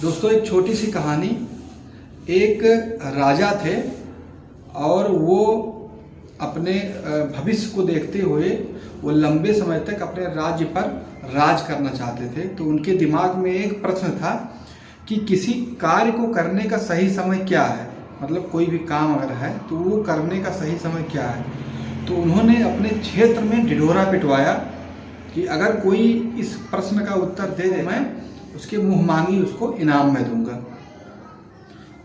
दोस्तों, एक छोटी सी कहानी। एक राजा थे और वो अपने भविष्य को देखते हुए वो लंबे समय तक अपने राज्य पर राज करना चाहते थे। तो उनके दिमाग में एक प्रश्न था कि किसी कार्य को करने का सही समय क्या है। मतलब कोई भी काम अगर है तो वो करने का सही समय क्या है। तो उन्होंने अपने क्षेत्र में ढिढोरा पिटवाया कि अगर कोई इस प्रश्न का उत्तर दे दे, मैं उसके मुँह मांगी उसको इनाम में दूंगा।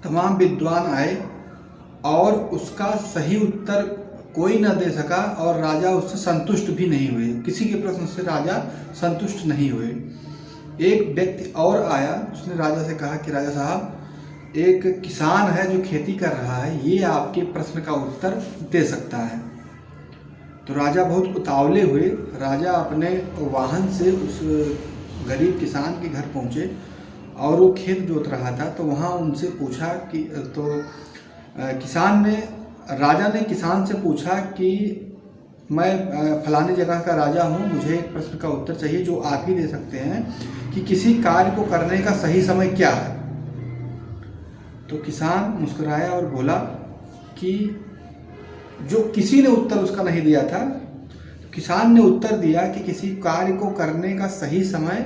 तमाम विद्वान आए और उसका सही उत्तर कोई न दे सका और राजा उससे संतुष्ट भी नहीं हुए। किसी के प्रश्न से राजा संतुष्ट नहीं हुए। एक व्यक्ति और आया, उसने राजा से कहा कि राजा साहब, एक किसान है जो खेती कर रहा है, ये आपके प्रश्न का उत्तर दे सकता है। तो राजा बहुत उतावले हुए। राजा अपने वाहन से उस गरीब किसान के घर पहुँचे और वो खेत जोत रहा था। तो वहाँ उनसे पूछा कि राजा ने किसान से पूछा कि मैं फलानी जगह का राजा हूँ, मुझे एक प्रश्न का उत्तर चाहिए जो आप ही दे सकते हैं कि किसी कार्य को करने का सही समय क्या है। तो किसान मुस्कुराया और बोला कि जो किसी ने उत्तर उसका नहीं दिया था, तो किसान ने उत्तर दिया कि किसी कार्य को करने का सही समय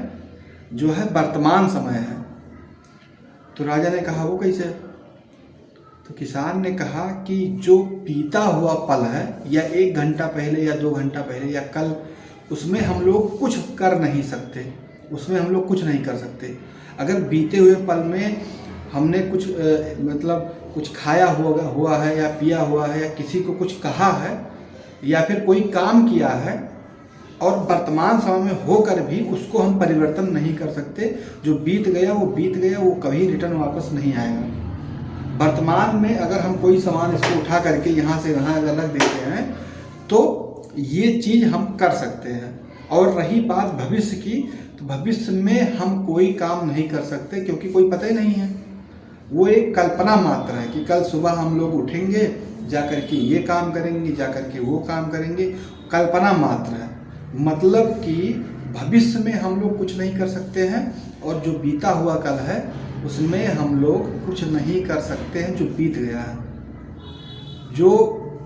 जो है वर्तमान समय है। तो राजा ने कहा वो कैसे? तो किसान ने कहा कि जो बीता हुआ पल है, या 1 घंटा पहले या 2 घंटा पहले या कल, उसमें हम लोग कुछ कर नहीं सकते, उसमें हम लोग कुछ नहीं कर सकते। अगर बीते हुए पल में हमने कुछ कुछ खाया हुआ है या पिया हुआ है या किसी को कुछ कहा है या फिर कोई काम किया है और वर्तमान समय में होकर भी उसको हम परिवर्तन नहीं कर सकते। जो बीत गया, वो कभी रिटर्न वापस नहीं आएगा। वर्तमान में अगर हम कोई सामान इसको उठा करके यहाँ से वहाँ अगर रख देते हैं तो ये चीज़ हम कर सकते हैं। और रही बात भविष्य की, तो भविष्य में हम कोई काम नहीं कर सकते क्योंकि कोई पता ही नहीं है। वो एक कल्पना मात्र है कि कल सुबह हम लोग उठेंगे, जा कर के ये काम करेंगे, जा कर के वो काम करेंगे। कल्पना मात्र है, मतलब कि भविष्य में हम लोग कुछ नहीं कर सकते हैं और जो बीता हुआ कल है उसमें हम लोग कुछ नहीं कर सकते हैं जो बीत गया है। जो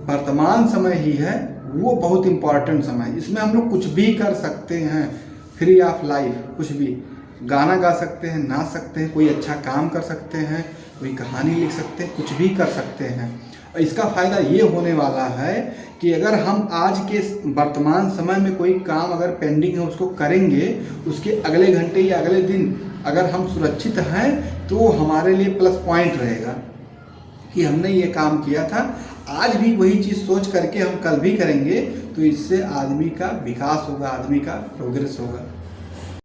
वर्तमान समय ही है वो बहुत इम्पॉर्टेंट समय है। इसमें हम लोग कुछ भी कर सकते हैं, फ्री ऑफ लाइफ। कुछ भी गाना गा सकते हैं, नाच सकते हैं, कोई अच्छा काम कर सकते हैं, कोई कहानी लिख सकते हैं, कुछ भी कर सकते हैं। और इसका फ़ायदा ये होने वाला है कि अगर हम आज के वर्तमान समय में कोई काम अगर पेंडिंग है उसको करेंगे, उसके अगले घंटे या अगले दिन अगर हम सुरक्षित हैं तो हमारे लिए प्लस पॉइंट रहेगा कि हमने ये काम किया था। आज भी वही चीज़ सोच करके हम कल भी करेंगे तो इससे आदमी का विकास होगा, आदमी का प्रोग्रेस होगा।